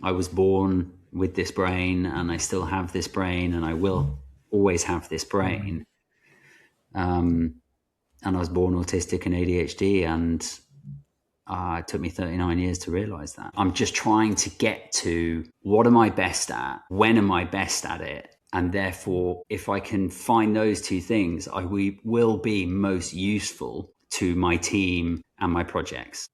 I was born with this brain and I still have this brain and I will always have this brain. And I was born autistic and ADHD, and it took me 39 years to realize that. I'm just trying to get to what am I best at? When am I best at it? And therefore, if I can find those two things, I will be most useful to my team and my projects.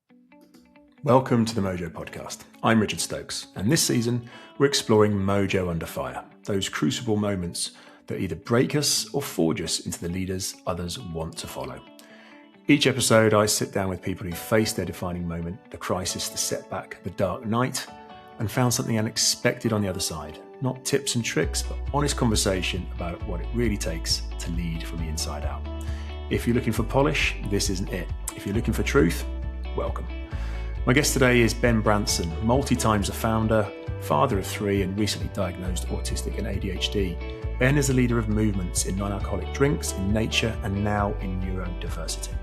Welcome to the Mojo podcast. I'm Richard Stokes, and this season we're exploring Mojo under fire, those crucible moments that either break us or forge us into the leaders others want to follow. Each episode, I sit down with people who faced their defining moment, the crisis, the setback, the dark night, and found something unexpected on the other side. Not tips and tricks, but honest conversation about what it really takes to lead from the inside out. If you're looking for polish, this isn't it. If you're looking for truth, welcome. My guest today is Ben Branson, multi-times a founder, father of 3, and recently diagnosed autistic and ADHD. Ben is a leader of movements in non-alcoholic drinks, in nature, and now in neurodiversity.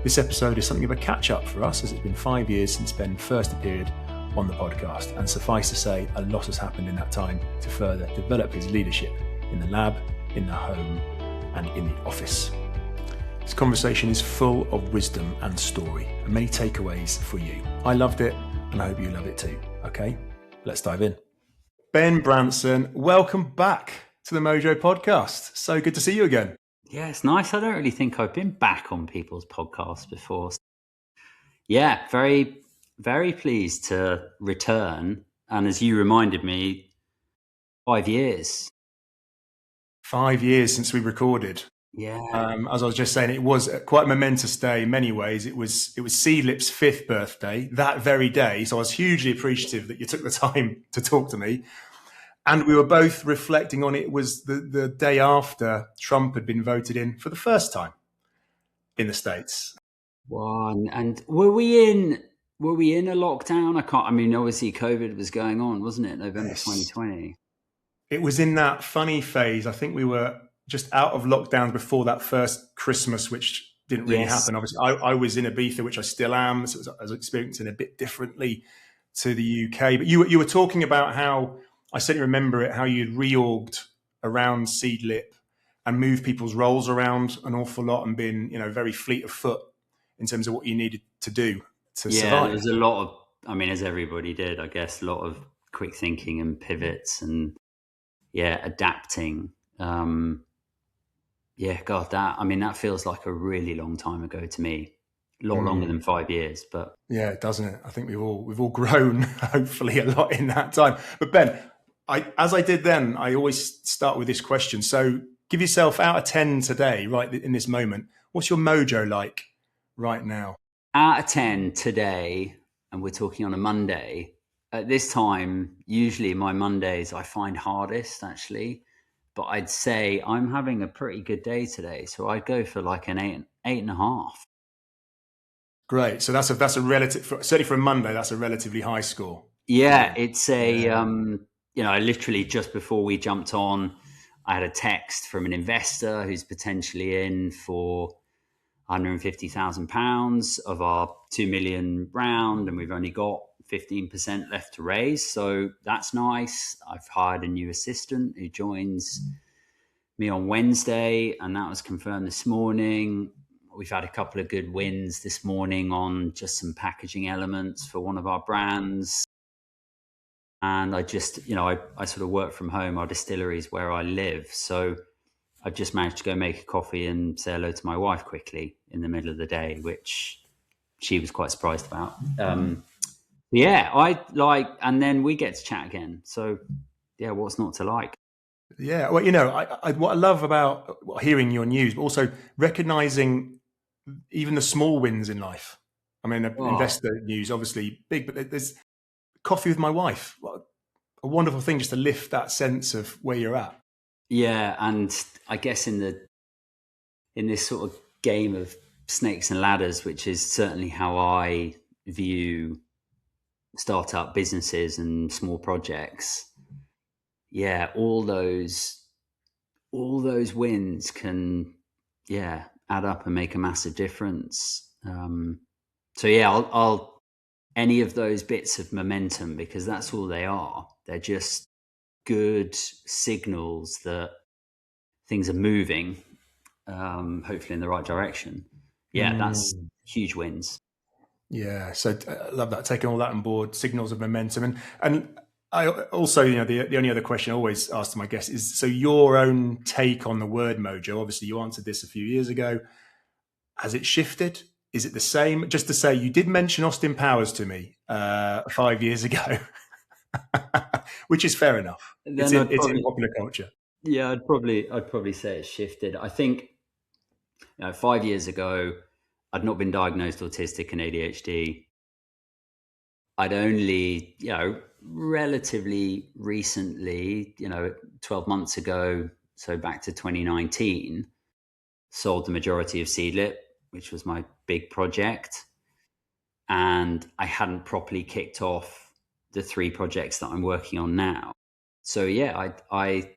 This episode is something of a catch-up for us, as it's been 5 years since Ben first appeared on the podcast, and suffice to say, a lot has happened in that time to further develop his leadership in the lab, in the home, and in the office. This conversation is full of wisdom and story, and many takeaways for you. I loved it, and I hope you love it too. Okay, let's dive in. Ben Branson, welcome back to the Mojo podcast. So good to see you again. Yeah, it's nice. I don't really think I've been back on people's podcasts before. Yeah, very, very pleased to return. And as you reminded me, 5 years. 5 years since we recorded. Yeah. As I was just saying, it was quite a momentous day in many ways. It was Seedlip's 5th birthday that very day. So I was hugely appreciative that you took the time to talk to me. And we were both reflecting on it was the day after Trump had been voted in for the first time in the States. One. And were we in a lockdown? Obviously COVID was going on, wasn't it? November 2020. It was in that funny phase. I think we were just out of lockdown before that first Christmas, which didn't really happen. Obviously, I was in Ibiza, which I still am. So I was experiencing it a bit differently to the UK. But you were talking about how, I certainly remember it, how you'd reorged around Seedlip and moved people's roles around an awful lot and been, very fleet of foot in terms of what you needed to do to survive. Yeah, there was a lot of, as everybody did, I guess, a lot of quick thinking and pivots and, adapting. That feels like a really long time ago to me. A lot longer than 5 years, but yeah, doesn't it? I think we've all grown, hopefully, a lot in that time. But Ben, as I did then, I always start with this question. So, give yourself out of 10 today, right in this moment. What's your mojo like right now? Out of 10 today, and we're talking on a Monday. At this time, usually my Mondays I find hardest actually. But I'd say I'm having a pretty good day today. So I'd go for like an 8.5. Great. So that's a relative, certainly for a Monday, that's a relatively high score. Yeah, it's I literally just before we jumped on, I had a text from an investor who's potentially in for £150,000 of our 2 million round. And we've only got 15% left to raise. So that's nice. I've hired a new assistant who joins me on Wednesday, and that was confirmed this morning. We've had a couple of good wins this morning on just some packaging elements for one of our brands. And I just, I sort of work from home. Our distillery is where I live. So I've just managed to go make a coffee and say hello to my wife quickly in the middle of the day, which she was quite surprised about. And then we get to chat again. So, what's not to like? Yeah, well, what I love about hearing your news, but also recognizing even the small wins in life. Investor news, obviously big, but there's coffee with my wife. What a wonderful thing just to lift that sense of where you're at. Yeah, and I guess in this sort of game of snakes and ladders, which is certainly how I view startup businesses and small projects, all those wins can add up and make a massive difference. I'll any of those bits of momentum, because that's all they are. They're just good signals that things are moving, hopefully in the right direction. Yeah, that's huge wins. Yeah, so I love that, taking all that on board, signals of momentum. And I also, the only other question I always ask to my guests is, so your own take on the word mojo. Obviously, you answered this a few years ago. Has it shifted? Is it the same? Just to say, you did mention Austin Powers to me 5 years ago, which is fair enough. It's Then in I'd it's in probably, popular culture. yeah, I'd probably say it's shifted. I think 5 years ago, I'd not been diagnosed autistic and ADHD. I'd only, relatively recently, 12 months ago, so back to 2019, sold the majority of Seedlip, which was my big project. And I hadn't properly kicked off the 3 projects that I'm working on now. So yeah, I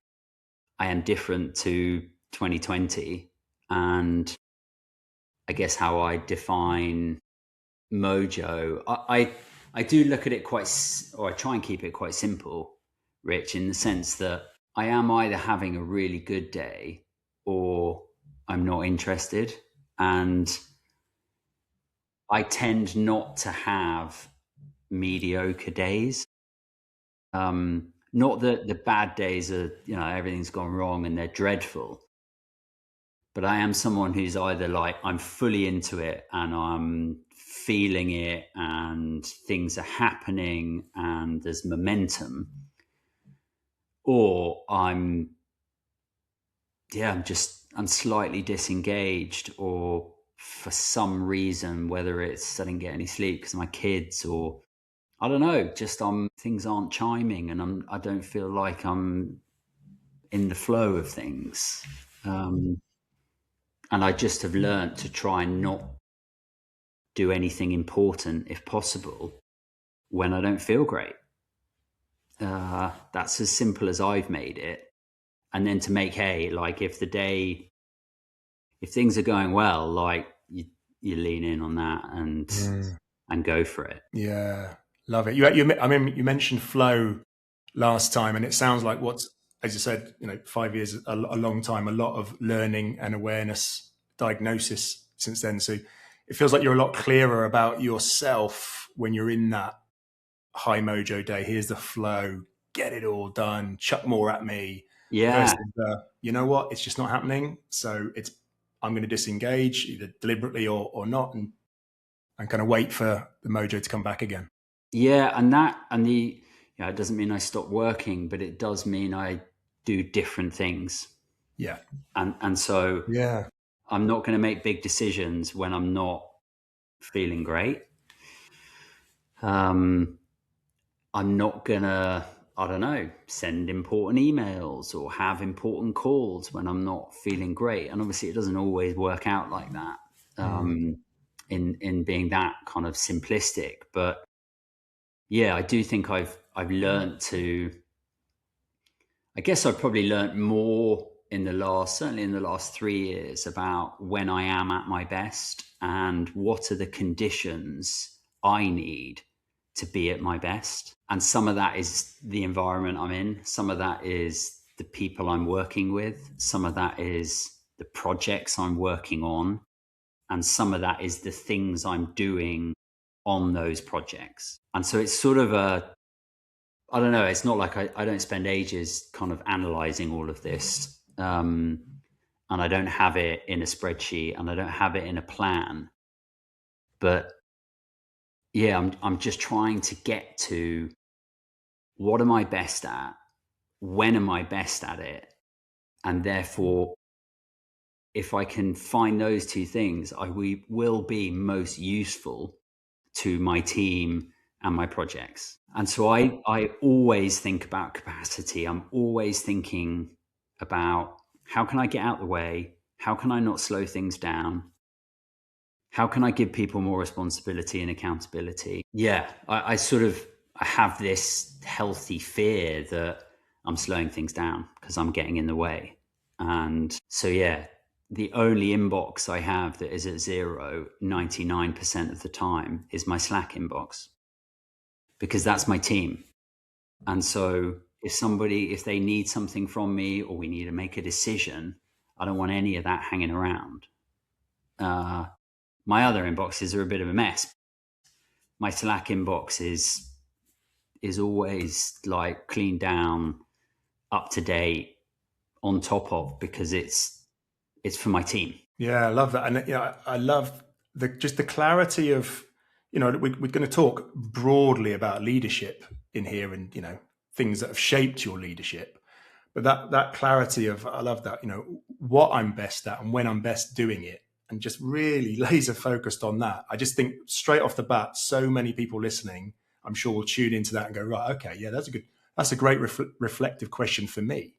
am different to 2020. And I guess how I define Mojo, I do look at it or I try and keep it quite simple, Rich, in the sense that I am either having a really good day or I'm not interested. And I tend not to have mediocre days. Not that the bad days are, everything's gone wrong and they're dreadful. But I am someone who's either like, I'm fully into it and I'm feeling it and things are happening and there's momentum, or I'm slightly disengaged, or for some reason, whether it's I didn't get any sleep because of my kids, or I don't know, just things aren't chiming and I don't feel like I'm in the flow of things. And I just have learned to try and not do anything important, if possible, when I don't feel great. That's as simple as I've made it. And then to make hay, like if things are going well, like you lean in on that and go for it. Yeah, love it. You mentioned flow last time, and it sounds like as you said, 5 years, a long time, a lot of learning and awareness, diagnosis since then. So it feels like you're a lot clearer about yourself when you're in that high mojo day. Here's the flow, get it all done, chuck more at me. Yeah. Versus you know what, it's just not happening. So I'm going to disengage either deliberately or not, and kind of wait for the mojo to come back again. Yeah, it doesn't mean I stop working, but it does mean I do different things. Yeah. And so yeah, I'm not going to make big decisions when I'm not feeling great. I'm not going to, I don't know, send important emails or have important calls when I'm not feeling great. And obviously it doesn't always work out like that, in being that kind of simplistic. But yeah, I do think I've learned to, I guess I've probably learned more certainly in the last 3 years, about when I am at my best and what are the conditions I need to be at my best. And some of that is the environment I'm in. Some of that is the people I'm working with. Some of that is the projects I'm working on. And some of that is the things I'm doing on those projects. And so it's sort of I don't know, it's not like I don't spend ages kind of analyzing all of this. And I don't have it in a spreadsheet and I don't have it in a plan. But yeah, I'm just trying to get to, what am I best at? When am I best at it? And therefore, if I can find those 2 things, we will be most useful to my team and my projects. And so I always think about capacity. I'm always thinking about, how can I get out of the way? How can I not slow things down? How can I give people more responsibility and accountability? Yeah, I have this healthy fear that I'm slowing things down because I'm getting in the way. And so, yeah, the only inbox I have that is at 0, 99% of the time, is my Slack inbox. because that's my team. And so if they need something from me or we need to make a decision, I don't want any of that hanging around. My other inboxes are a bit of a mess. My Slack inbox is always like cleaned down, up to date, on top of, because it's for my team. Yeah, I love that. And I love just the clarity of, we're going to talk broadly about leadership in here and, things that have shaped your leadership. But that clarity of, I love that, what I'm best at and when I'm best doing it, and just really laser focused on that. I just think straight off the bat, so many people listening, I'm sure will tune into that and go, right, okay, yeah, that's a great reflective question for me.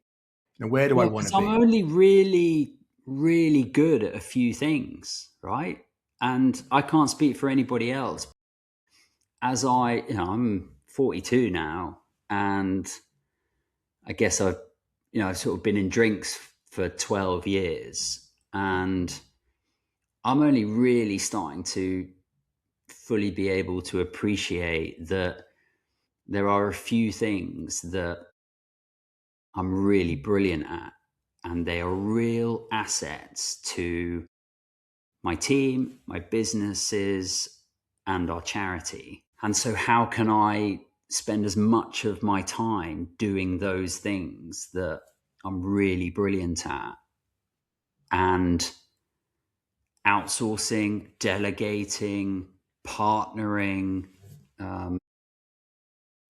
Where do I want to be? I'm only really, really good at a few things, right? And I can't speak for anybody else. As I'm 42 now, and I guess I've sort of been in drinks for 12 years, and I'm only really starting to fully be able to appreciate that there are a few things that I'm really brilliant at, and they are real assets to my team, my businesses, and our charity. And so how can I spend as much of my time doing those things that I'm really brilliant at, and outsourcing, delegating, partnering,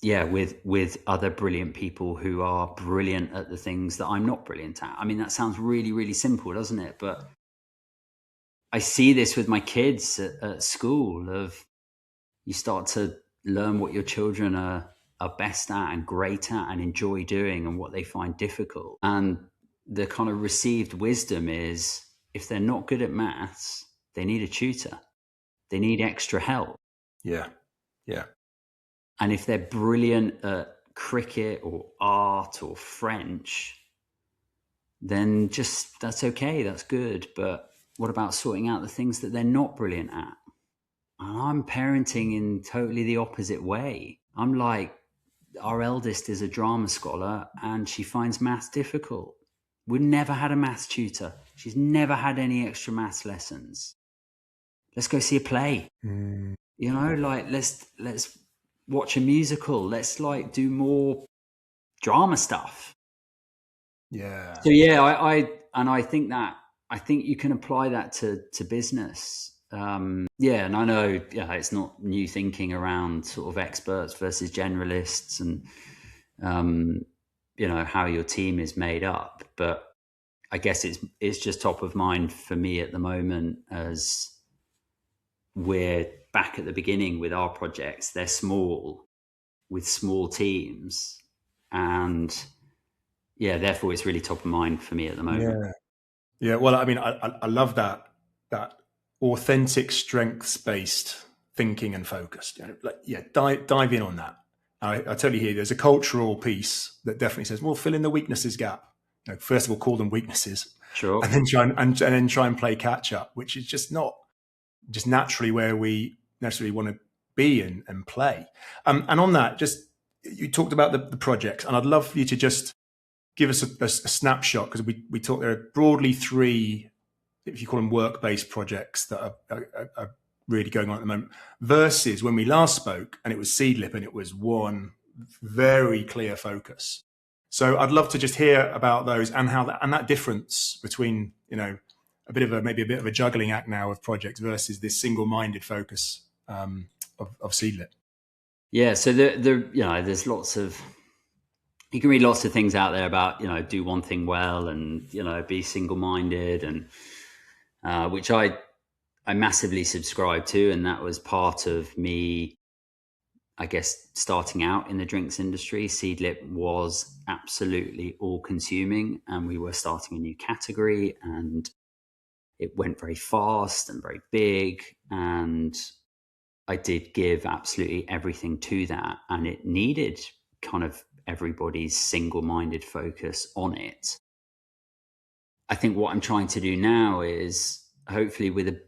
with other brilliant people who are brilliant at the things that I'm not brilliant at. I mean, that sounds really, really simple, doesn't it? But I see this with my kids at school. Of you start to learn what your children are best at and great at and enjoy doing, and what they find difficult. And the kind of received wisdom is, if they're not good at maths, they need a tutor. They need extra help. Yeah. Yeah. And if they're brilliant at cricket or art or French, then just, that's okay, that's good. But what about sorting out the things that they're not brilliant at? And I'm parenting in totally the opposite way. I'm like, our eldest is a drama scholar and she finds maths difficult. We've never had a maths tutor. She's never had any extra maths lessons. Let's go see a play. Let's watch a musical. Let's do more drama stuff. Yeah. So yeah, I think you can apply that to business. And I know it's not new thinking around sort of experts versus generalists, and how your team is made up. But I guess it's just top of mind for me at the moment, as we're back at the beginning with our projects. They're small, with small teams, and therefore it's really top of mind for me at the moment. Yeah. Well, I mean, I love that authentic, strengths-based thinking and focus. Dive in on that. I totally hear there's a cultural piece that definitely says, well, fill in the weaknesses gap. First of all, call them weaknesses, sure, and then try and play catch up, which is just not just naturally where we necessarily want to be and play. And on that, you talked about the projects, and I'd love for you to just give us a snapshot, because we talked, there are broadly three, if you call them work-based projects, that are really going on at the moment, versus when we last spoke and it was Seedlip and it was one very clear focus. So I'd love to just hear about those and how that difference between, maybe a bit of a juggling act now of projects versus this single-minded focus of Seedlip. Yeah. So there's lots of, you can read lots of things out there about, do one thing well and, be single-minded, and which I massively subscribe to. And that was part of me, I guess, starting out in the drinks industry. Seedlip was absolutely all-consuming, and we were starting a new category, and it went very fast and very big. And I did give absolutely everything to that, and it needed kind of everybody's single-minded focus on it. I think what I'm trying to do now is, hopefully with a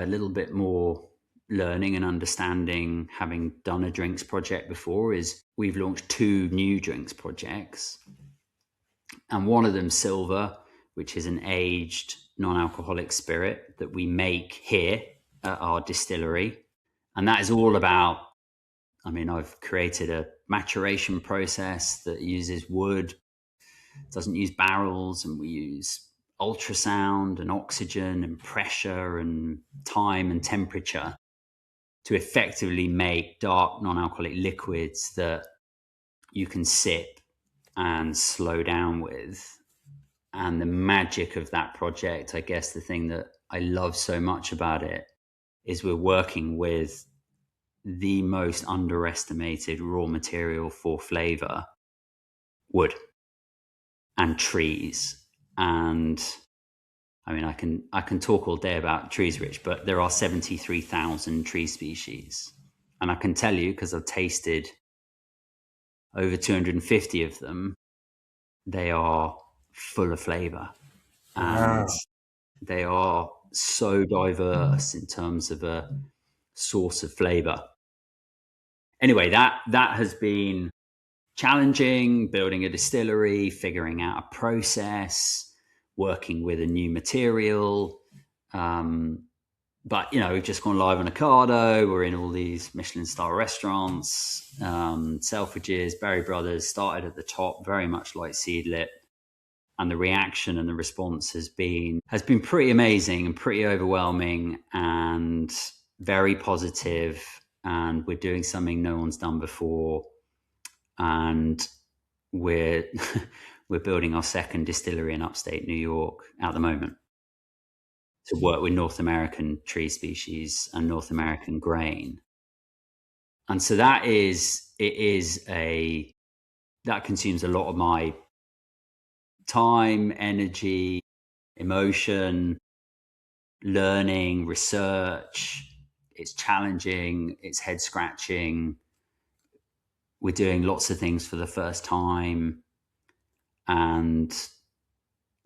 little bit more learning and understanding, having done a drinks project before, is we've launched 2 new drinks projects. And one of them, Sylva, which is an aged non-alcoholic spirit that we make here at our distillery. And that is all about, I've created a maturation process that uses wood, doesn't use barrels, and we use ultrasound and oxygen and pressure and time and temperature to effectively make dark non-alcoholic liquids that you can sip and slow down with. And the magic of that project, I guess the thing that I love so much about it, is we're working with the most underestimated raw material for flavor, wood and trees. And I can talk all day about trees, Rich, but there are 73,000 tree species. And I can tell you, because I've tasted over 250 of them, they are full of flavor. And they are so diverse in terms of a source of flavor. Anyway, that has been challenging, building a distillery, figuring out a process, working with a new material. But, we've just gone live on Ocado. We're in all these Michelin-star restaurants, Selfridges, Berry Brothers, started at the top, very much like Seedlip. And the reaction and the response has been pretty amazing and pretty overwhelming and very positive. And we're doing something no one's done before. And we're building our second distillery in upstate New York at the moment to work with North American tree species and North American grain. And so that consumes a lot of my time, energy, emotion, learning, research. It's challenging, it's head scratching. We're doing lots of things for the first time. And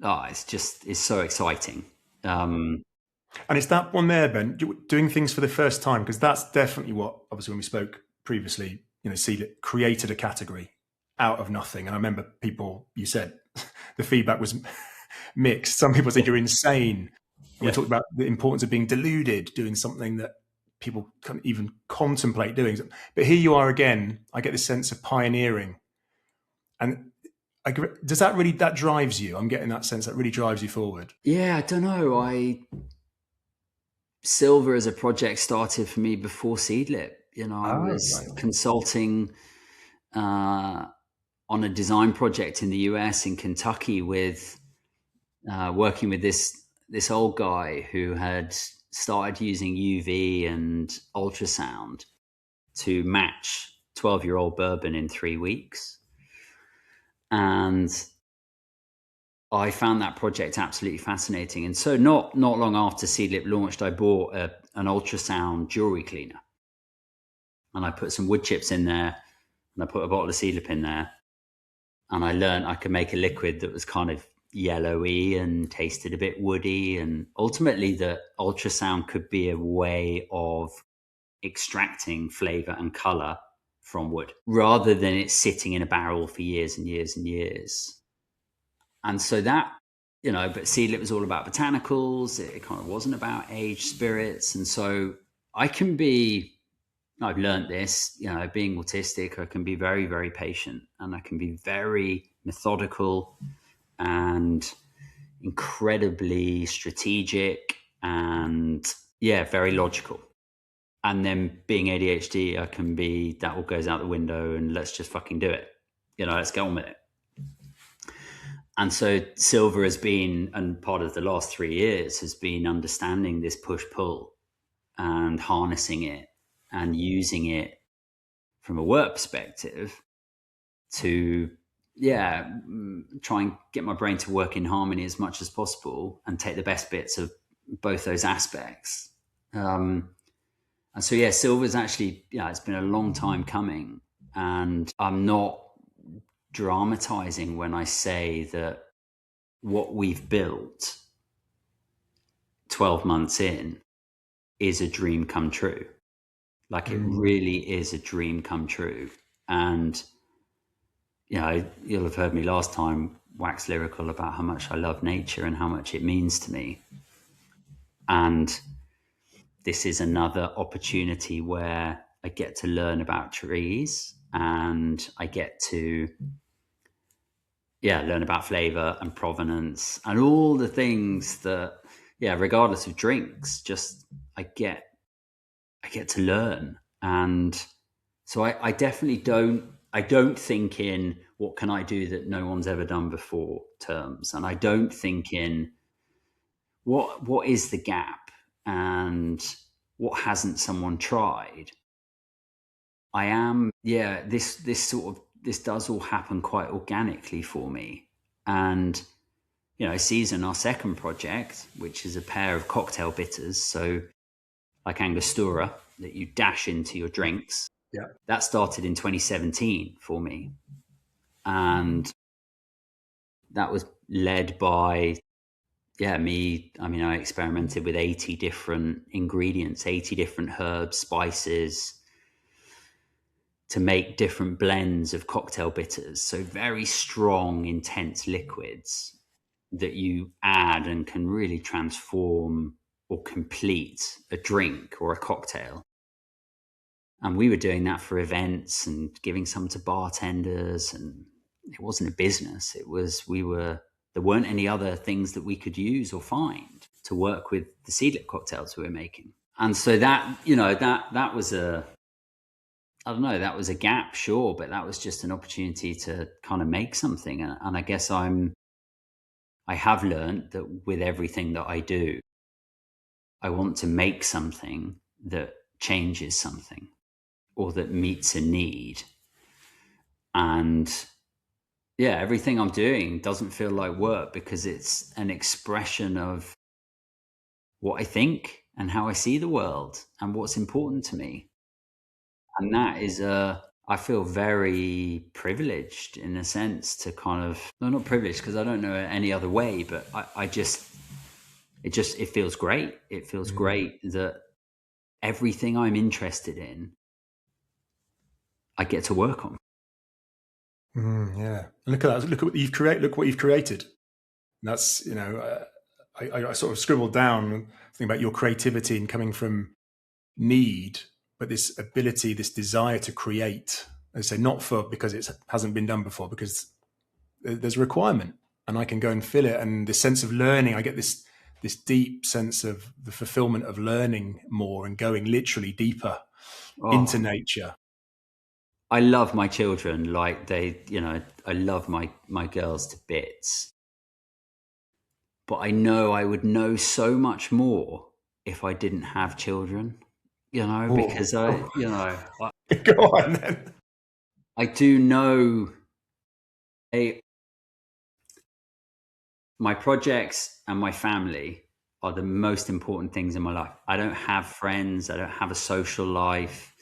it's so exciting. And it's that one there, Ben, doing things for the first time, because that's definitely what, obviously, when we spoke previously, Seedlip created a category out of nothing. And I remember you said the feedback was mixed. Some people said you're insane. And we talked about the importance of being deluded, doing something that people can't even contemplate doing. But here you are again. I get this sense of pioneering. And does that drives you? I'm getting that sense that really drives you forward. Yeah, I don't know. Sylva as a project started for me before Seedlip. I was consulting on a design project in the US, in Kentucky, with working with this old guy who had started using UV and ultrasound to match 12-year-old bourbon in 3 weeks. And I found that project absolutely fascinating. And so not long after Seedlip launched, I bought an ultrasound jewelry cleaner. And I put some wood chips in there, and I put a bottle of Seedlip in there. And I learned I could make a liquid that was kind of yellowy and tasted a bit woody. And ultimately, the ultrasound could be a way of extracting flavor and color from wood, rather than it sitting in a barrel for years and years and years. And so that, but Seedlip was all about botanicals. It kind of wasn't about aged spirits. And so I've learned this, being autistic, I can be very, very patient, and I can be very methodical and incredibly strategic and very logical. And then being ADHD, I can be, that all goes out the window and let's just fucking do it. Let's get on with it. And so Sylva has been, and part of the last 3 years has been understanding this push-pull and harnessing it and using it from a work perspective to, try and get my brain to work in harmony as much as possible and take the best bits of both those aspects. And so, Sylva's actually, it's been a long time coming, and I'm not dramatizing when I say that what we've built 12 months in is a dream come true. Like, it really is a dream come true. And, you'll have heard me last time wax lyrical about how much I love nature and how much it means to me. And this is another opportunity where I get to learn about trees, and I get to learn about flavor and provenance and all the things that, regardless of drinks, just I get to learn. And so I definitely don't think in what can I do that no one's ever done before terms. And I don't think in what is the gap and what hasn't someone tried. I am, this does all happen quite organically for me. And, Season, our second project, which is a pair of cocktail bitters, so like Angostura, that you dash into your drinks. Yeah. That started in 2017 for me. And that was led by, me. I mean, I experimented with 80 different ingredients, 80 different herbs, spices, to make different blends of cocktail bitters. So very strong, intense liquids that you add and can really transform or complete a drink or a cocktail. And we were doing that for events and giving some to bartenders. And it wasn't a business. There weren't any other things that we could use or find to work with the Seedlip cocktails we were making. And so that was that was a gap, sure, but that was just an opportunity to kind of make something. And I guess I have learned that with everything that I do, I want to make something that changes something or that meets a need. And everything I'm doing doesn't feel like work because it's an expression of what I think and how I see the world and what's important to me. And that is I feel very privileged in a sense to kind of, no, not privileged because I don't know any other way, but it feels great. It feels great that everything I'm interested in, I get to work on. Yeah. Look at that. Look at what you've created. Look what you've created. And that's, I sort of scribbled down something about your creativity and coming from need, but this ability, this desire to create. I say not because it hasn't been done before, because there's a requirement and I can go and fill it. And this sense of learning, I get this deep sense of the fulfillment of learning more and going literally deeper into nature. I love my children. Like I love my girls to bits. But I know I would know so much more if I didn't have children, because Go on then. I do know my projects and my family are the most important things in my life. I don't have friends. I don't have a social life.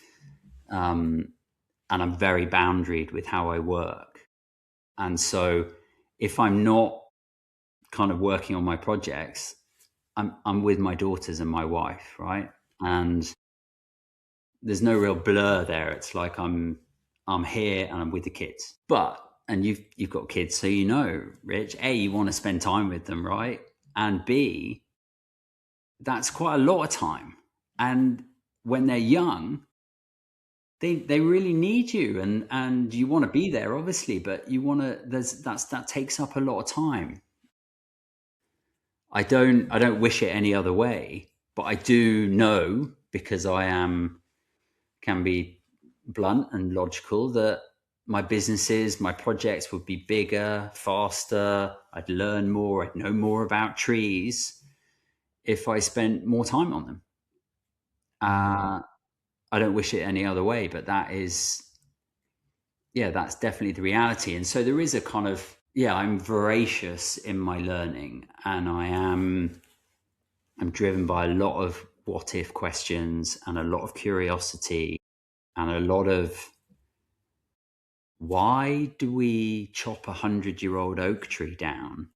And I'm very boundaried with how I work. And so if I'm not kind of working on my projects, I'm with my daughters and my wife, right? And there's no real blur there. It's like I'm here and I'm with the kids. And you've got kids, so Rich, A, you want to spend time with them, right? And B, that's quite a lot of time. And when they're young, they really need you, and you want to be there, obviously, but you want to. That takes up a lot of time. I don't wish it any other way, but I do know, because can be blunt and logical, that my businesses, my projects would be bigger, faster. I'd learn more. I'd know more about trees if I spent more time on them. I don't wish it any other way, but that's definitely the reality. And so there is a kind of, I'm voracious in my learning, and I'm driven by a lot of what if questions and a lot of curiosity and a lot of, why do we chop 100-year-old oak tree down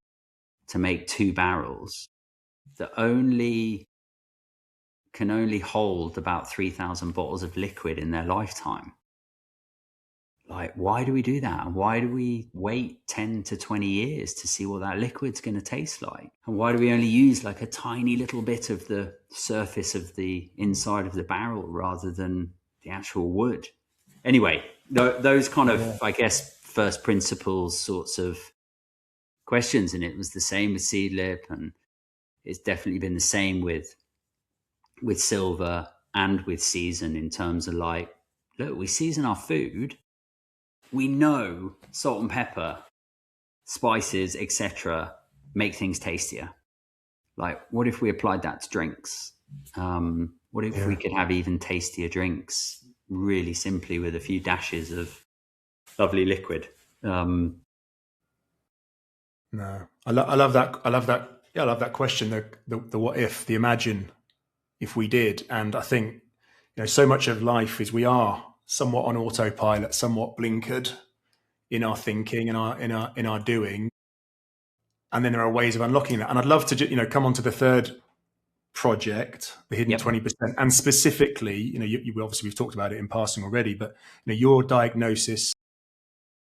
to make 2 barrels that only can only hold about 3,000 bottles of liquid in their lifetime. Like, why do we do that? And why do we wait 10 to 20 years to see what that liquid's going to taste like? And why do we only use like a tiny little bit of the surface of the inside of the barrel rather than the actual wood? Anyway, those kind of, I guess, first principles sorts of questions. And it was the same with Seedlip, and it's definitely been the same with Sylva and with season, in terms of like, look, we season our food. We know salt and pepper, spices, etc., make things tastier. Like, what if we applied that to drinks? What if we could have even tastier drinks really simply with a few dashes of lovely liquid? No, I love that. I love that. Yeah, I love that question. The what if, the imagine if we did. And I think, so much of life is we are somewhat on autopilot, somewhat blinkered in our thinking and in our doing. And then there are ways of unlocking that. And I'd love to, come on to the third project, the hidden 20%, and specifically, you obviously, we've talked about it in passing already, but your diagnosis,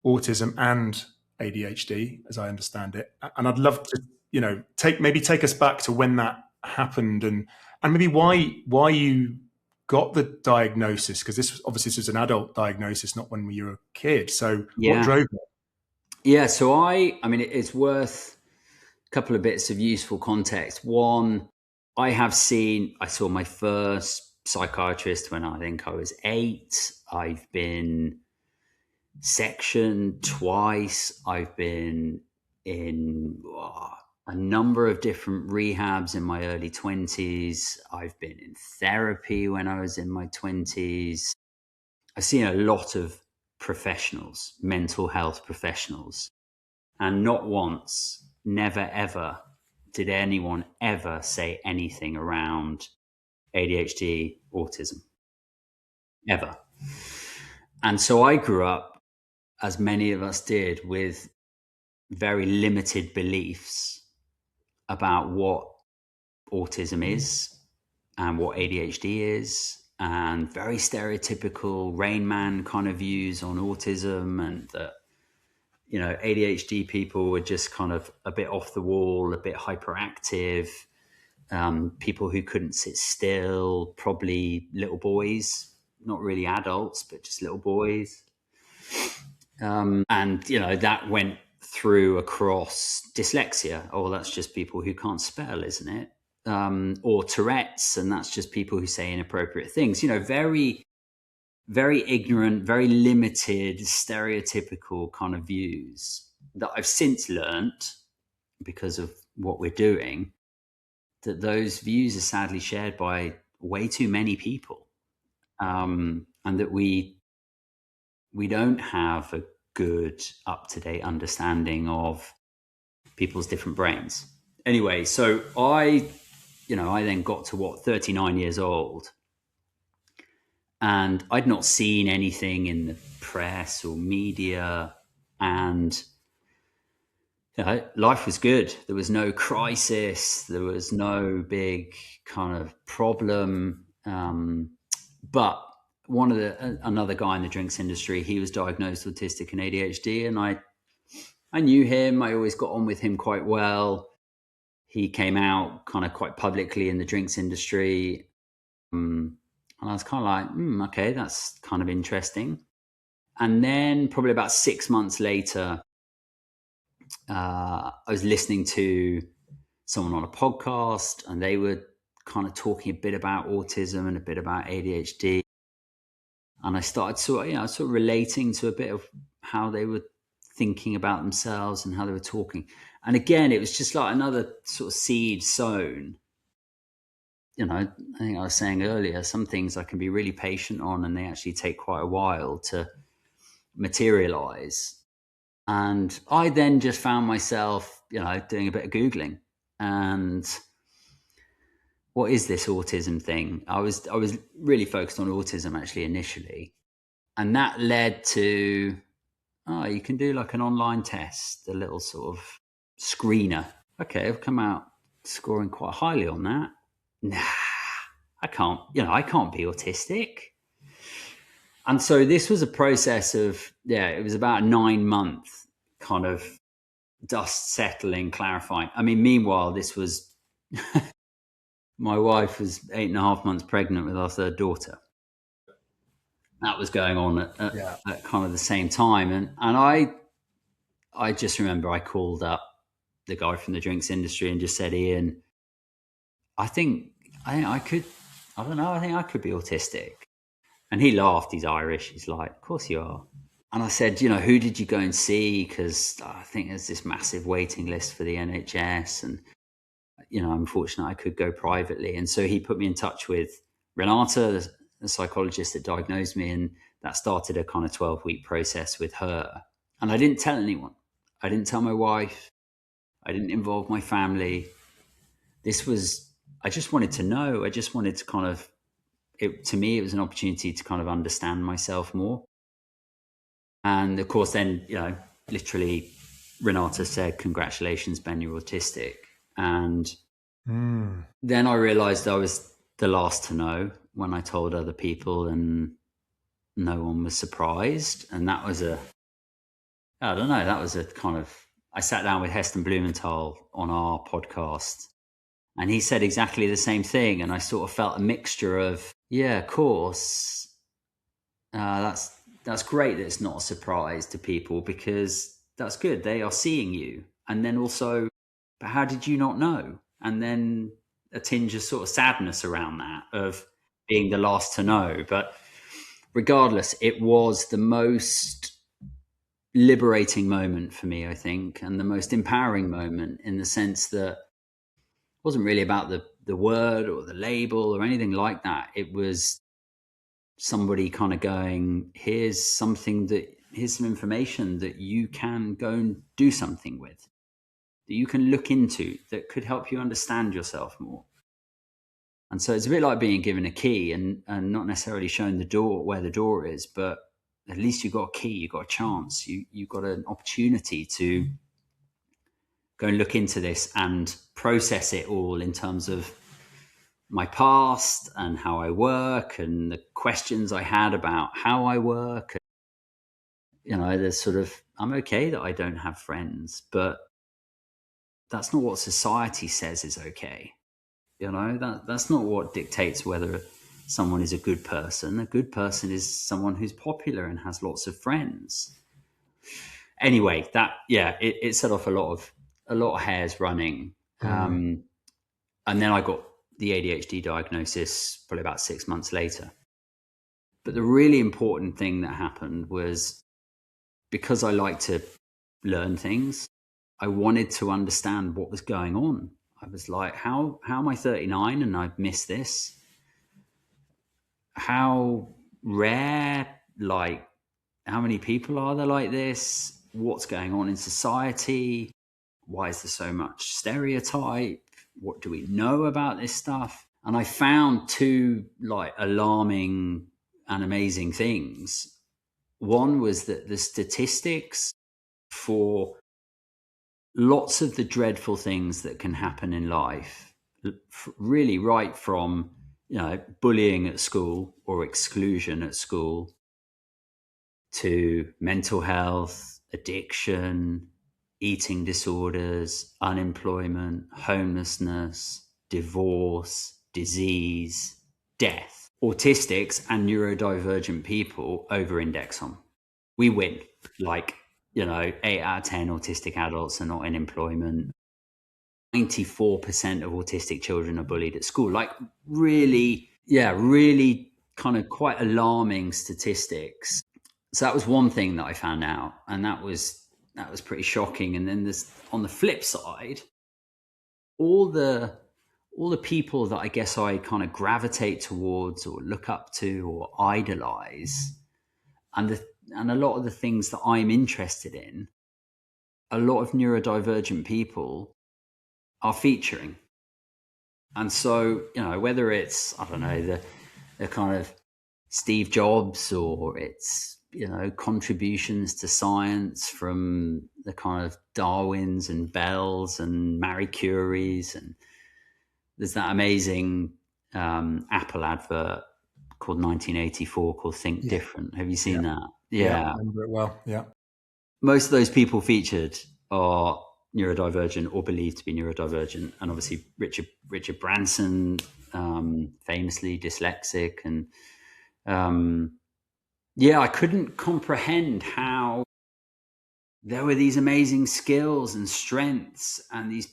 autism and ADHD, as I understand it. And I'd love to, take us back to when that happened, and maybe why you got the diagnosis, because this was an adult diagnosis, not when you were a kid. So what drove it? Yeah, so I mean, it's worth a couple of bits of useful context. One, I saw my first psychiatrist when I think I was 8. I've been sectioned twice. I've been in a number of different rehabs in my early 20s. I've been in therapy when I was in my 20s. I've seen a lot of professionals, mental health professionals, and not once, never ever did anyone ever say anything around ADHD, autism, ever. And so I grew up, as many of us did, with very limited beliefs about what autism is and what ADHD is, and very stereotypical Rain Man kind of views on autism, and that, ADHD people were just kind of a bit off the wall, a bit hyperactive, people who couldn't sit still, probably little boys, not really adults, but just little boys. And, that went through across dyslexia. Oh, that's just people who can't spell, isn't it? Or Tourette's, and that's just people who say inappropriate things. Very, very ignorant, very limited, stereotypical kind of views that I've since learnt, because of what we're doing, that those views are sadly shared by way too many people, and that we don't have a good, up-to-date understanding of people's different brains. Anyway, so I then got to 39 years old, and I'd not seen anything in the press or media, and life was good. There was no crisis. There was no big kind of problem. But another guy in the drinks industry, he was diagnosed autistic and ADHD, and I knew him. I always got on with him quite well. He came out kind of quite publicly in the drinks industry. And I was kind of like, okay, that's kind of interesting. And then probably about 6 months later, I was listening to someone on a podcast, and they were kind of talking a bit about autism and a bit about ADHD. And I started sort of relating to a bit of how they were thinking about themselves and how they were talking. And again, it was just like another sort of seed sown. I think I was saying earlier, some things I can be really patient on, and they actually take quite a while to materialize. And I then just found myself, doing a bit of Googling, and what is this autism thing? I was really focused on autism actually initially. And that led to, you can do like an online test, a little sort of screener. Okay, I've come out scoring quite highly on that. Nah, I can't be autistic. And so this was a process of, it was about a 9-month kind of dust settling, clarifying. I mean, meanwhile, this was, my wife was 8.5 months pregnant with our third daughter. That was going on at kind of the same time. And I just remember I called up the guy from the drinks industry and just said, Ian, I think I could be autistic. And he laughed. He's Irish. He's like, of course you are. And I said, who did you go and see? Because I think there's this massive waiting list for the NHS. And, I'm fortunate I could go privately. And so he put me in touch with Renata, the psychologist that diagnosed me. And that started a kind of 12-week process with her. And I didn't tell anyone. I didn't tell my wife. I didn't involve my family. I just wanted to know. I just wanted to kind of, to me, it was an opportunity to kind of understand myself more. And of course, then, literally, Renata said, congratulations, Ben, you're autistic. And then I realized I was the last to know when I told other people, and no one was surprised. And that was I sat down with Heston Blumenthal on our podcast, and he said exactly the same thing. And I sort of felt a mixture of, yeah, of course, that's great that it's not a surprise to people, because that's good. They are seeing you. And then also, but how did you not know? And then a tinge of sort of sadness around that, of being the last to know. But regardless, it was the most liberating moment for me, I think, and the most empowering moment, in the sense that it wasn't really about the word or the label or anything like that. It was somebody kind of going, here's some information that you can go and do something with, that you can look into, that could help you understand yourself more. And so it's a bit like being given a key and not necessarily shown the door, where the door is, but at least you've got a key, you've got a chance, you've got an opportunity to go and look into this and process it all in terms of my past and how I work, and the questions I had about how I work. There's sort of, I'm okay that I don't have friends, but that's not what society says is okay. That's not what dictates whether someone is a good person. A good person is someone who's popular and has lots of friends. Anyway, it set off a lot of hairs running. And then I got the ADHD diagnosis probably about 6 months later. But the really important thing that happened was, because I like to learn things, I wanted to understand what was going on. I was like, how am I 39 and I've missed this? How rare, like, how many people are there like this? What's going on in society? Why is there so much stereotype? What do we know about this stuff? And I found two like alarming and amazing things. One was that the statistics for lots of the dreadful things that can happen in life, really right from, bullying at school or exclusion at school, to mental health, addiction, eating disorders, unemployment, homelessness, divorce, disease, death. Autistics and neurodivergent people over-index on. We win. 8 out of 10 autistic adults are not in employment. 94% of autistic children are bullied at school. Really kind of quite alarming statistics. So that was one thing that I found out, and that was pretty shocking. And then on the flip side, all the people that I guess I kind of gravitate towards or look up to or idolize, and a lot of the things that I'm interested in, a lot of neurodivergent people are featuring. And so, whether it's, I don't know, the kind of Steve Jobs, or it's, contributions to science from the kind of Darwins and Bells and Marie Curies, and there's that amazing Apple advert called 1984 called Think Different. Have you seen that? Yeah, I remember it well. Yeah. Most of those people featured are neurodivergent or believed to be neurodivergent. And obviously Richard Branson, famously dyslexic. And I couldn't comprehend how there were these amazing skills and strengths and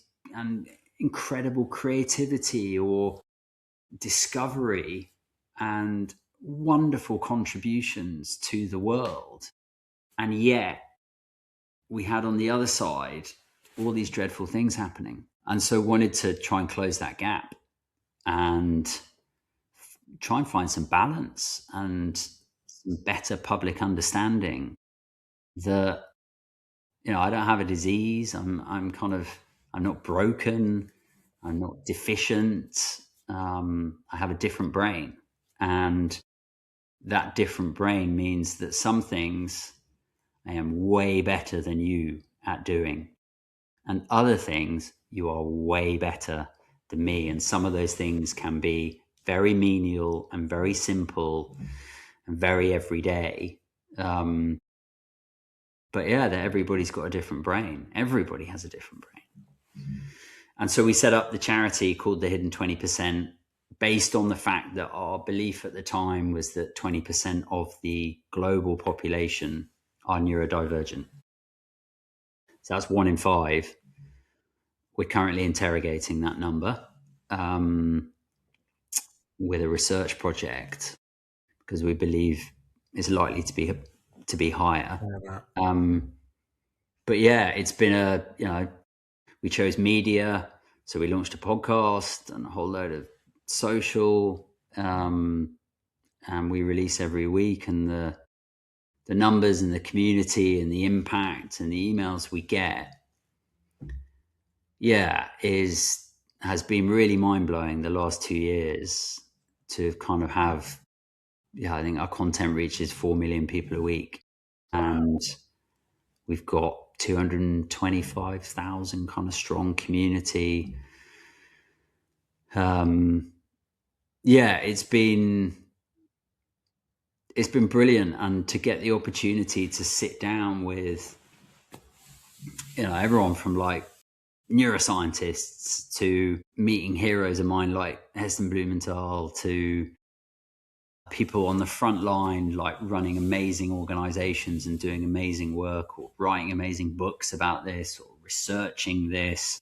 incredible creativity or discovery and wonderful contributions to the world. And yet we had on the other side all these dreadful things happening. And so wanted to try and close that gap and try and find some balance and some better public understanding that, I don't have a disease. I'm not broken. I'm not deficient. I have a different brain. And that different brain means that some things I am way better than you at doing. And other things you are way better than me. And some of those things can be very menial and very simple and very everyday. But that everybody's got a different brain. Everybody has a different brain. And so we set up the charity called the Hidden 20%, based on the fact that our belief at the time was that 20% of the global population are neurodivergent. So that's 1 in 5. We're currently interrogating that number with a research project because we believe it's likely to be higher. But it's been we chose media. So we launched a podcast and a whole load of social, and we release every week, and the numbers and the community and the impact and the emails we get, has been really mind-blowing the last 2 years to kind of have, I think our content reaches 4 million people a week. And we've got 225,000 kind of strong community. It's been brilliant, and to get the opportunity to sit down with, everyone from like neuroscientists to meeting heroes of mine like Heston Blumenthal to people on the front line, like running amazing organizations and doing amazing work or writing amazing books about this or researching this.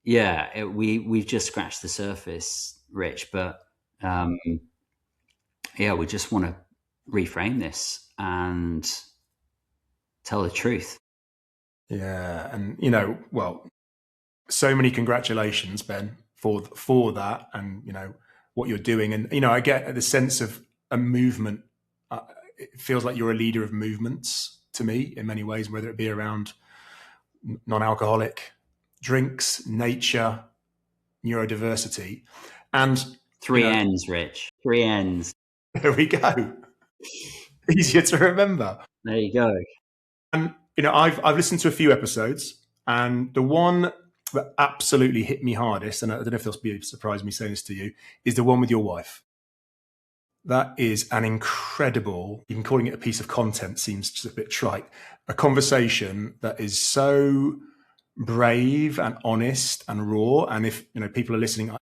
We've just scratched the surface, Rich, but we just want to reframe this and tell the truth. Yeah. And, so many congratulations, Ben, for that and, what you're doing. And, I get the sense of a movement. It feels like you're a leader of movements to me in many ways, whether it be around non-alcoholic drinks, nature, neurodiversity, and 3 N's, Rich. 3 N's. There we go. Easier to remember. There you go. And I've listened to a few episodes, and the one that absolutely hit me hardest, and I don't know if there'll be a surprise me saying this to you, is the one with your wife. That is an incredible, even calling it a piece of content seems just a bit trite, a conversation that is so brave and honest and raw. And if people are listening,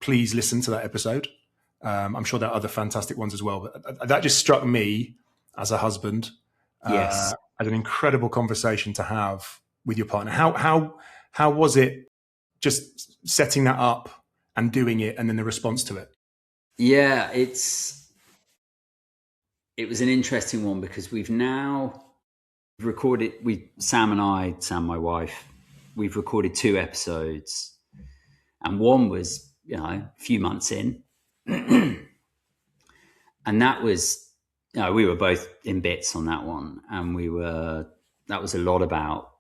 please listen to that episode. I'm sure there are other fantastic ones as well, but that just struck me as a husband, yes, as an incredible conversation to have with your partner. How was it just setting that up and doing it, and then the response to it? Yeah, it was an interesting one because we've now recorded, Sam, my wife, we've recorded 2 episodes, and one was, a few months in. And that was, we were both in bits on that one. And that was a lot about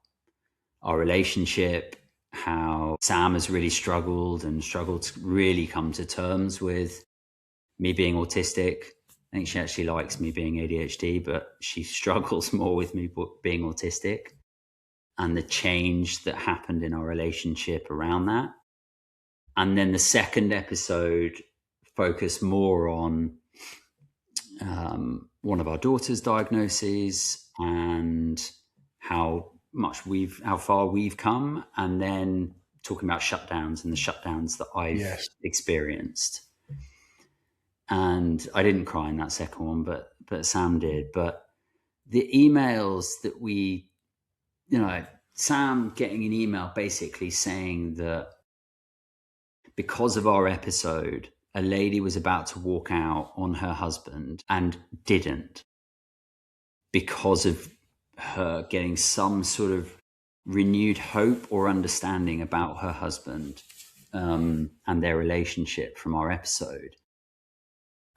our relationship, how Sam has really struggled to really come to terms with me being autistic. I think she actually likes me being ADHD, but she struggles more with me being autistic and the change that happened in our relationship around that. And then the second episode focused more on one of our daughter's diagnoses and how far we've come, and then talking about shutdowns and the shutdowns that I've experienced. And I didn't cry in that second one, but Sam did. But the emails that Sam getting an email basically saying that because of our episode, a lady was about to walk out on her husband and didn't, because of her getting some sort of renewed hope or understanding about her husband and their relationship from our episode.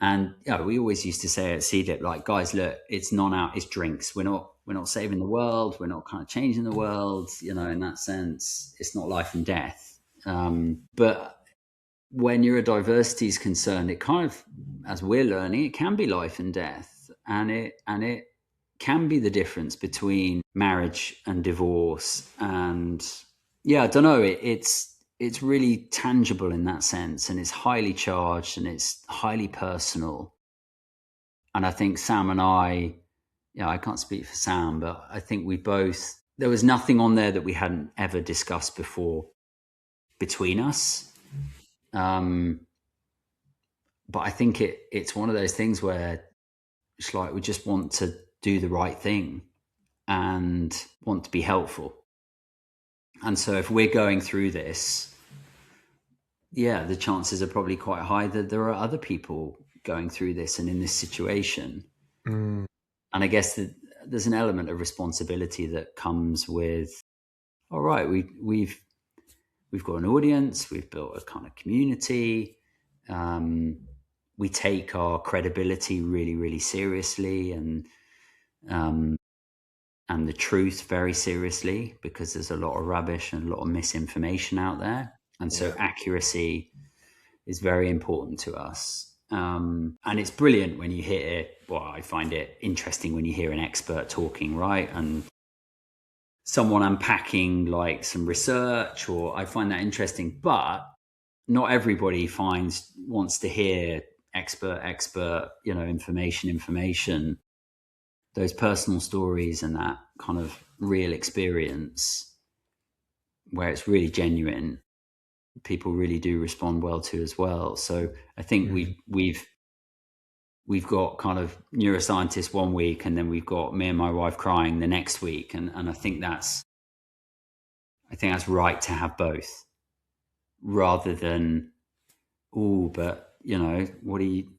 And we always used to say at Seedlip, like, guys, look, it's it's drinks. We're not saving the world. We're not kind of changing the world, in that sense. It's not life and death. But when neurodiversity is concerned, it kind of, as we're learning, it can be life and death, and it can be the difference between marriage and divorce. And I don't know, it's really tangible in that sense, and it's highly charged and it's highly personal. And I think Sam and I can't speak for Sam, but I think there was nothing on there that we hadn't ever discussed before between us. But I think it's one of those things where it's like we just want to do the right thing and want to be helpful. And so if we're going through this, the chances are probably quite high that there are other people going through this and in this situation. And I guess that there's an element of responsibility that comes with, all right, we've got an audience, we've built a kind of community. We take our credibility really, really seriously, and the truth very seriously, because there's a lot of rubbish and a lot of misinformation out there. And so accuracy is very important to us. And it's brilliant when you hear, I find it interesting when you hear an expert talking, right? And someone unpacking like some research, or I find that interesting, but not everybody wants to hear expert, information. Those personal stories and that kind of real experience where it's really genuine, people really do respond well to as well. So I think we've got kind of neuroscientists one week, and then we've got me and my wife crying the next week. And I think that's right to have both, rather than, but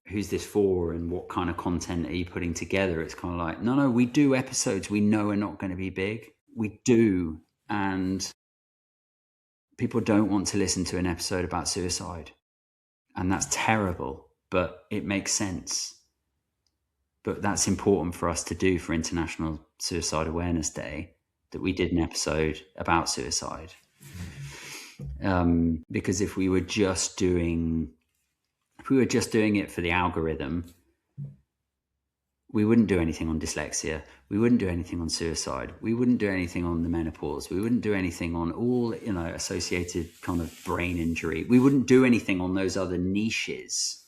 who's this for and what kind of content are you putting together? It's kind of like, no, we do episodes we know are not going to be big. We do. And people don't want to listen to an episode about suicide. And that's terrible, but it makes sense. But that's important for us to do for International Suicide Awareness Day, that we did an episode about suicide. Because if we were just doing it for the algorithm, we wouldn't do anything on dyslexia. We wouldn't do anything on suicide. We wouldn't do anything on the menopause. We wouldn't do anything on all, associated kind of brain injury. We wouldn't do anything on those other niches.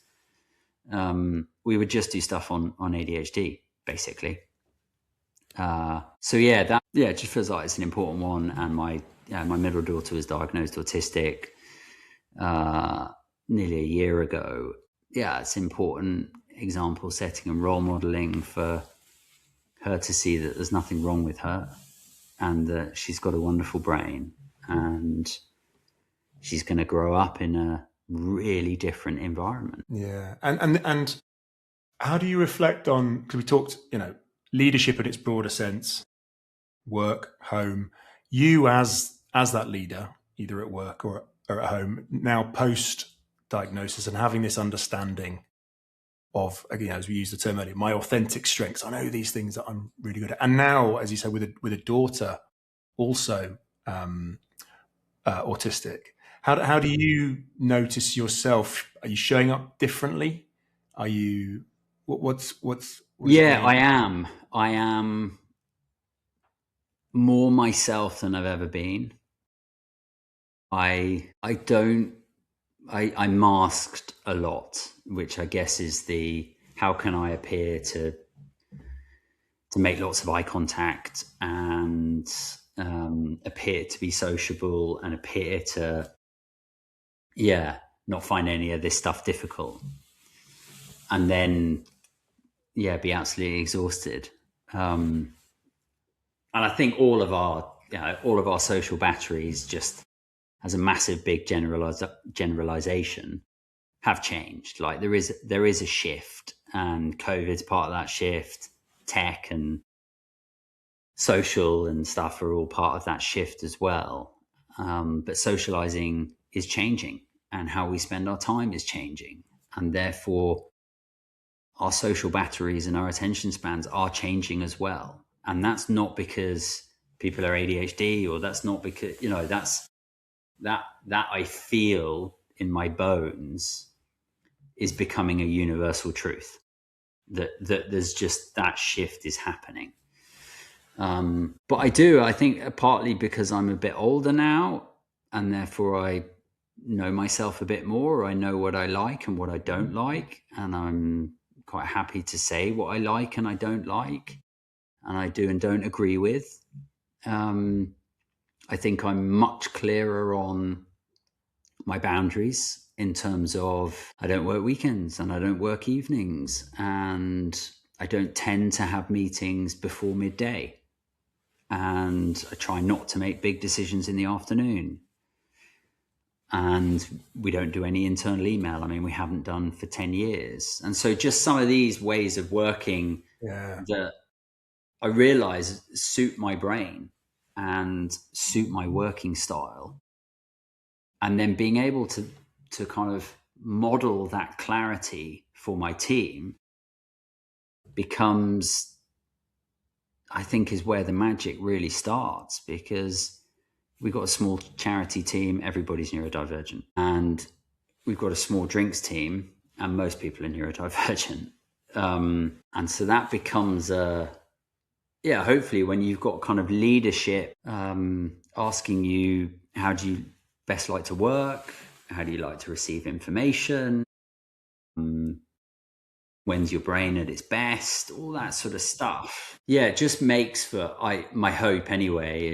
We would just do stuff on ADHD, basically. It just feels like it's an important one. And my middle daughter was diagnosed autistic nearly a year ago. It's important example setting and role modeling for her to see that there's nothing wrong with her, and that she's got a wonderful brain, and she's going to grow up in a really different environment. Yeah. And how do you reflect on, because we talked, leadership in its broader sense, work, home, you as that leader, either at work or at home, now post diagnosis, and having this understanding of, as we used the term earlier, my authentic strengths. I know these things that I'm really good at. And now, as you say, with a daughter also autistic, how do you notice yourself? Are you showing up differently? Are you what's I am more myself than I've ever been. I don't I masked a lot, which I guess is how can I appear to make lots of eye contact and appear to be sociable and appear to, not find any of this stuff difficult. And then, be absolutely exhausted. And I think all of our social batteries, just as a massive, big generalization, have changed. Like there is a shift, and COVID's part of that shift. Tech and social and stuff are all part of that shift as well. But socializing is changing, and how we spend our time is changing, and therefore our social batteries and our attention spans are changing as well. And that's not because people are ADHD, or that's not because, that's that I feel in my bones is becoming a universal truth, that there's just that shift is happening. But I think partly because I'm a bit older now, and therefore I know myself a bit more. I know what I like and what I don't like, and I'm quite happy to say what I like and I don't like, and I do and don't agree with. I think I'm much clearer on my boundaries in terms of I don't work weekends and I don't work evenings, and I don't tend to have meetings before midday, and I try not to make big decisions in the afternoon. And we don't do any internal email. I mean, we haven't done for 10 years. And so just some of these ways of working that I realize suit my brain and suit my working style. And then being able to kind of model that clarity for my team becomes, I think, is where the magic really starts, because we've got a small charity team, everybody's neurodivergent, and we've got a small drinks team, and most people are neurodivergent. And so that becomes hopefully when you've got kind of leadership asking you, how do you best like to work? How do you like to receive information? When's your brain at its best? All that sort of stuff. Yeah, it just makes for, my hope anyway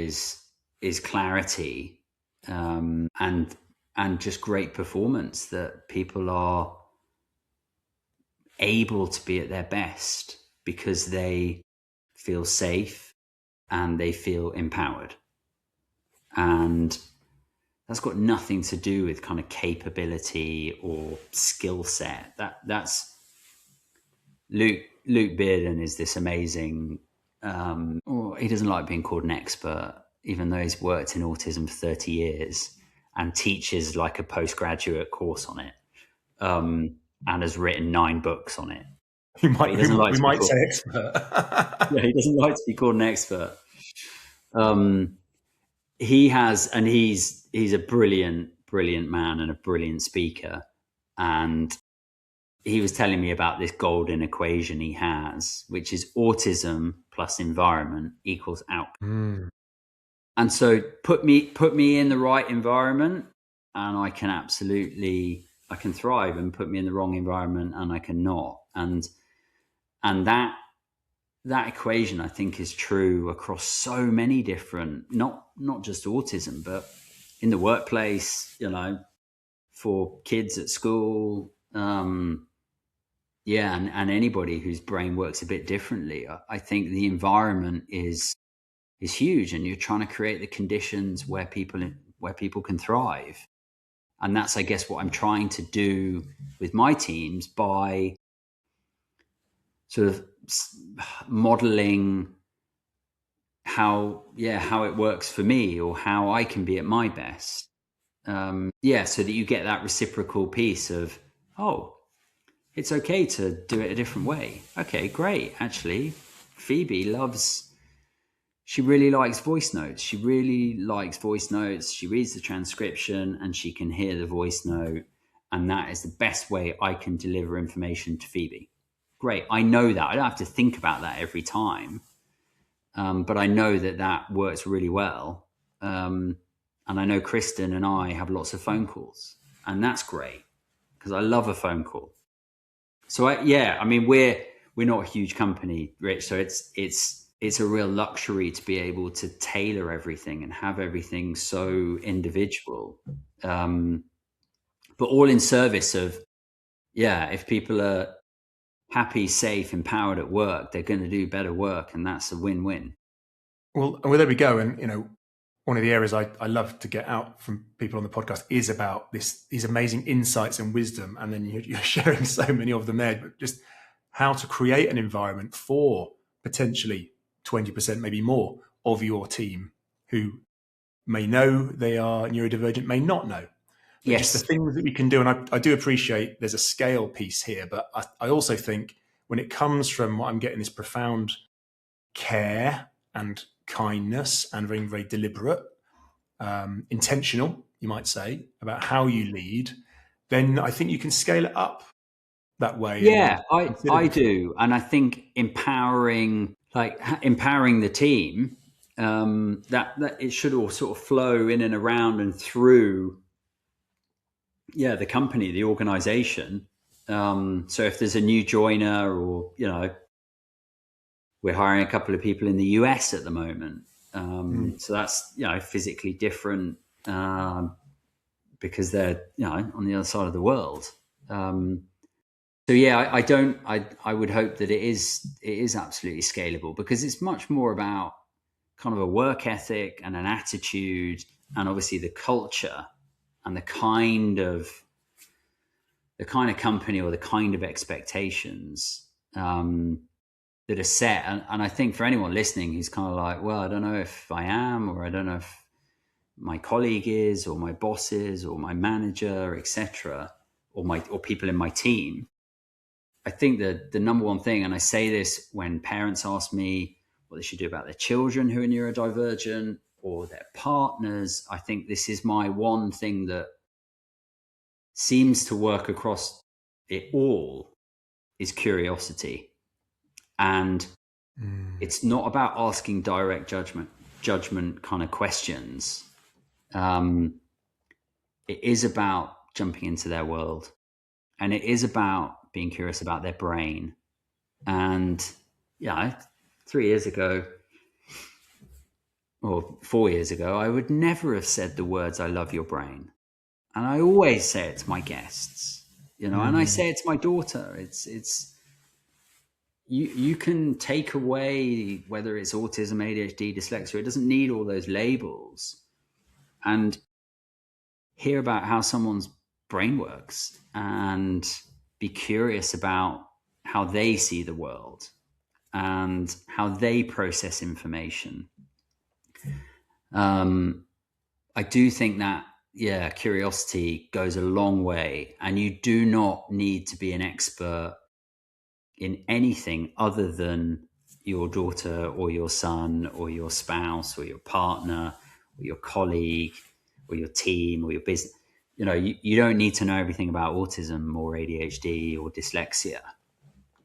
is clarity, and just great performance, that people are able to be at their best because they feel safe and they feel empowered. And that's got nothing to do with kind of capability or skill set. That's Luke Bearden is this amazing, he doesn't like being called an expert, even though he's worked in autism for 30 years and teaches like a postgraduate course on it, and has written 9 books on it. We might say expert. Yeah, he doesn't like to be called an expert. He's a brilliant man and a brilliant speaker. And he was telling me about this golden equation he has, which is autism plus environment equals outcome. And so put me in the right environment and I can thrive, and put me in the wrong environment and I cannot. And that equation, I think, is true across so many different, not just autism, but in the workplace, for kids at school, and anybody whose brain works a bit differently. I think the environment is huge, and you're trying to create the conditions where people can thrive. And that's, I guess, what I'm trying to do with my teams by sort of modeling how it works for me, or how I can be at my best. So that you get that reciprocal piece of, oh, it's okay to do it a different way. Okay, great. Actually, Phoebe she really likes voice notes. She reads the transcription and she can hear the voice note. And that is the best way I can deliver information to Phoebe. Great. I know that. I don't have to think about that every time. But I know that works really well. And I know Kristen and I have lots of phone calls. and that's great because I love a phone call. So I mean, we're not a huge company, Rich. So it's a real luxury to be able to tailor everything and have everything so individual, but all in service of, if people are happy, safe, empowered at work, they're going to do better work, and that's a win-win. Well, there we go. And, one of the areas I love to get out from people on the podcast is about these amazing insights and wisdom. And then you're sharing so many of them there, but just how to create an environment for potentially 20%, maybe more, of your team who may know they are neurodivergent, may not know. But Yes. just the things that we can do. And I do appreciate there's a scale piece here, but I also think when it comes from what I'm getting, this profound care and kindness and very, very deliberate, intentional, you might say, about how you lead, then I think you can scale it up that way. Yeah, I do. And I think empowering the team, that it should all sort of flow in and around and through, the company, the organization. So if there's a new joiner, or, we're hiring a couple of people in the US at the moment. So that's, physically different, because they're, on the other side of the world. So I would hope that it is absolutely scalable, because it's much more about kind of a work ethic and an attitude, and obviously the culture and the kind of company or the kind of expectations that are set. And I think for anyone listening who's kind of like, well, I don't know if I am, or I don't know if my colleague is, or my boss is, or my manager, etc., or people in my team, I think that the number one thing, and I say this when parents ask me what they should do about their children who are neurodivergent, or their partners, I think this is my one thing that seems to work across it all, is curiosity. And it's not about asking direct judgment kind of questions. It is about jumping into their world, and it is about being curious about their brain. And 3 years ago, or 4 years ago, I would never have said the words, "I love your brain." And I always say it to my guests, and I say it to my daughter. It's you can take away whether it's autism, ADHD, dyslexia. It doesn't need all those labels, and hear about how someone's brain works, and be curious about how they see the world and how they process information. I do think that, curiosity goes a long way, and you do not need to be an expert in anything other than your daughter or your son or your spouse or your partner or your colleague or your team or your business. You don't need to know everything about autism or ADHD or dyslexia.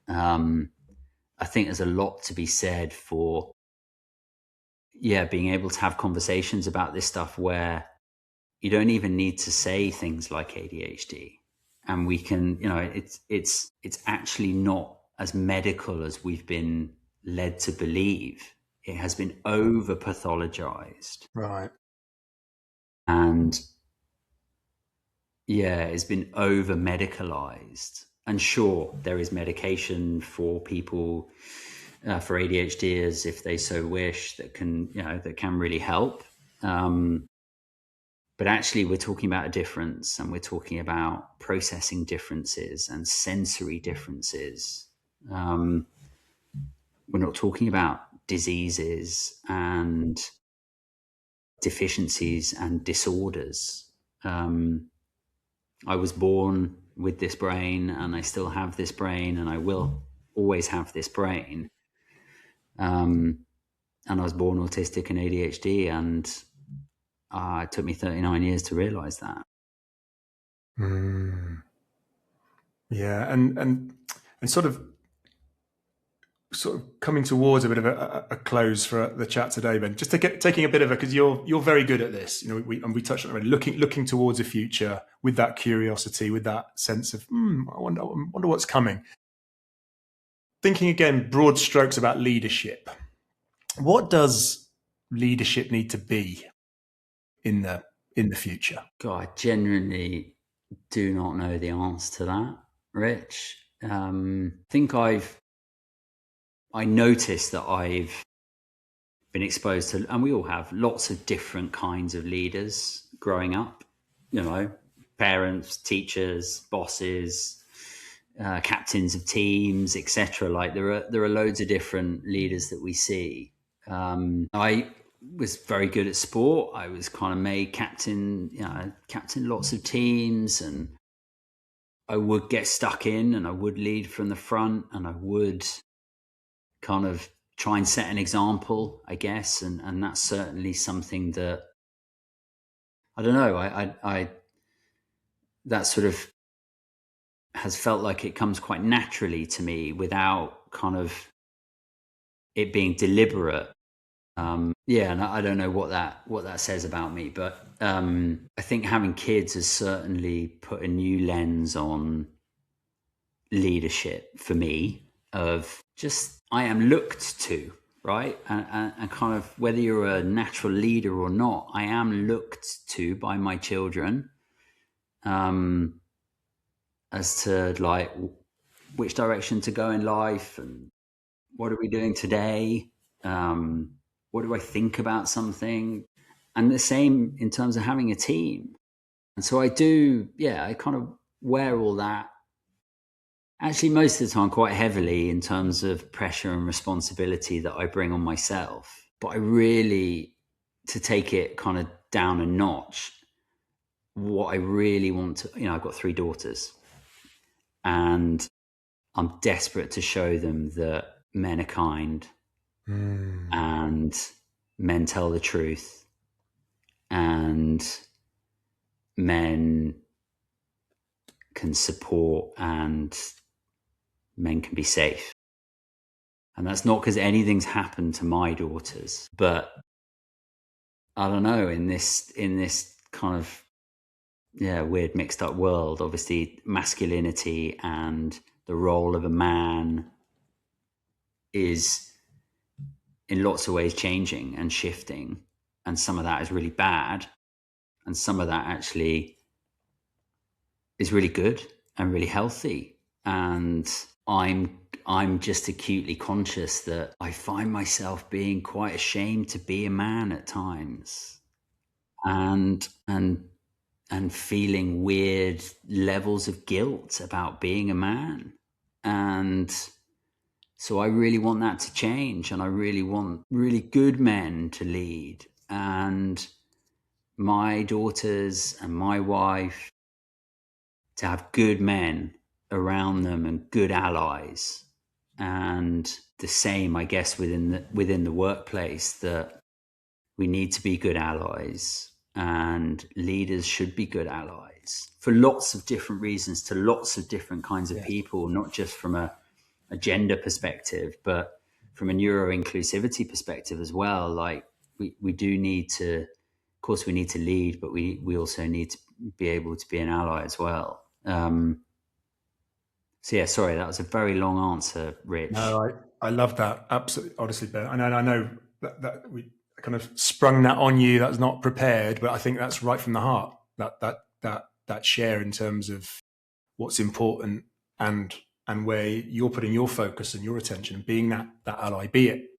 I think there's a lot to be said for, being able to have conversations about this stuff where you don't even need to say things like ADHD. And we can, it's actually not as medical as we've been led to believe. It has been over pathologized. Right. And it's been over medicalized. And sure, there is medication for people, for ADHDers, if they so wish, that can really help. But actually, we're talking about a difference, and we're talking about processing differences and sensory differences. We're not talking about diseases and deficiencies and disorders. I was born with this brain, and I still have this brain, and I will always have this brain. And I was born autistic and ADHD, and it took me 39 years to realize that. Yeah, and sort of sort of coming towards a bit of a close for the chat today, Ben. Just taking a bit of a, because you're very good at this. We touched on it already, looking towards the future with that curiosity, with that sense of I wonder what's coming. Thinking again, broad strokes about leadership. What does leadership need to be in the future? God, I genuinely do not know the answer to that, Rich. I think I noticed that I've been exposed to, and we all have, lots of different kinds of leaders growing up. Parents, teachers, bosses, captains of teams, etc. Like there are loads of different leaders that we see. I was very good at sport. I was kind of made captain lots of teams, and I would get stuck in, and I would lead from the front, and I would kind of try and set an example, I guess, and that's certainly something that I don't know. I that sort of has felt like it comes quite naturally to me without kind of it being deliberate. And I don't know what that says about me, but I think having kids has certainly put a new lens on leadership for me, of just I am looked to, right? And kind of whether you're a natural leader or not, I am looked to by my children as to like which direction to go in life and what are we doing today? What do I think about something? And the same in terms of having a team. And so I kind of wear all that actually most of the time quite heavily in terms of pressure and responsibility that I bring on myself. But I really, to take it kind of down a notch, what I really want to, I've got 3 daughters, and I'm desperate to show them that men are kind and men tell the truth and men can support and men can be safe. And that's not because anything's happened to my daughters, but I don't know, in this kind of weird mixed up world, obviously masculinity and the role of a man is in lots of ways changing and shifting, and some of that is really bad and some of that actually is really good and really healthy. And I'm just acutely conscious that I find myself being quite ashamed to be a man at times, and feeling weird levels of guilt about being a man. And so I really want that to change, and I really want really good men to lead, and my daughters and my wife to have good men around them and good allies. And the same, I guess, within the workplace, that we need to be good allies, and leaders should be good allies for lots of different reasons to lots of different kinds of people, not just from a gender perspective, but from a neuro-inclusivity perspective as well. Like we do need to, of course we need to lead, but we also need to be able to be an ally as well. Sorry, that was a very long answer, Rich. No, I love that. Absolutely. Honestly, Ben. I know that we kind of sprung that on you. That was not prepared, but I think that's right from the heart. That share in terms of what's important and where you're putting your focus and your attention, and being that ally, be it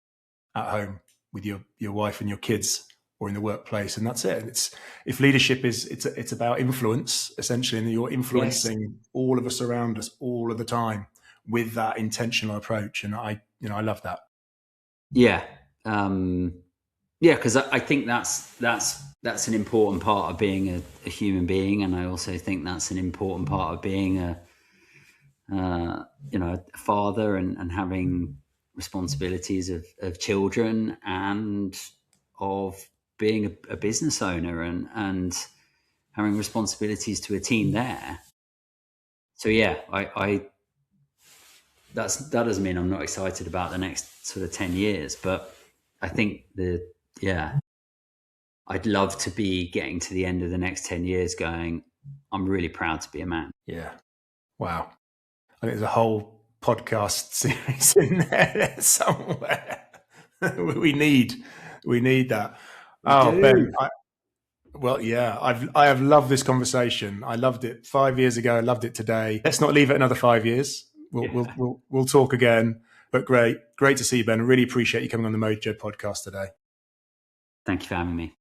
at home with your wife and your kids, or in the workplace, and that's it. If leadership is it's about influence, essentially, and you're influencing all of us around us all of the time with that intentional approach. And I love that. Because I think that's an important part of being a human being, and I also think that's an important part of being a father and having responsibilities of children, and of being a business owner and having responsibilities to a team there. So I that doesn't mean I'm not excited about the next sort of 10 years, but I think I'd love to be getting to the end of the next 10 years going, I'm really proud to be a man. Yeah. Wow. I think there's a whole podcast series in there somewhere. we need that. Ben, I have loved this conversation. I loved it 5 years ago. I loved it today. Let's not leave it another 5 years. We'll talk again. But great to see you, Ben. I really appreciate you coming on the Mojo podcast today. Thank you for having me.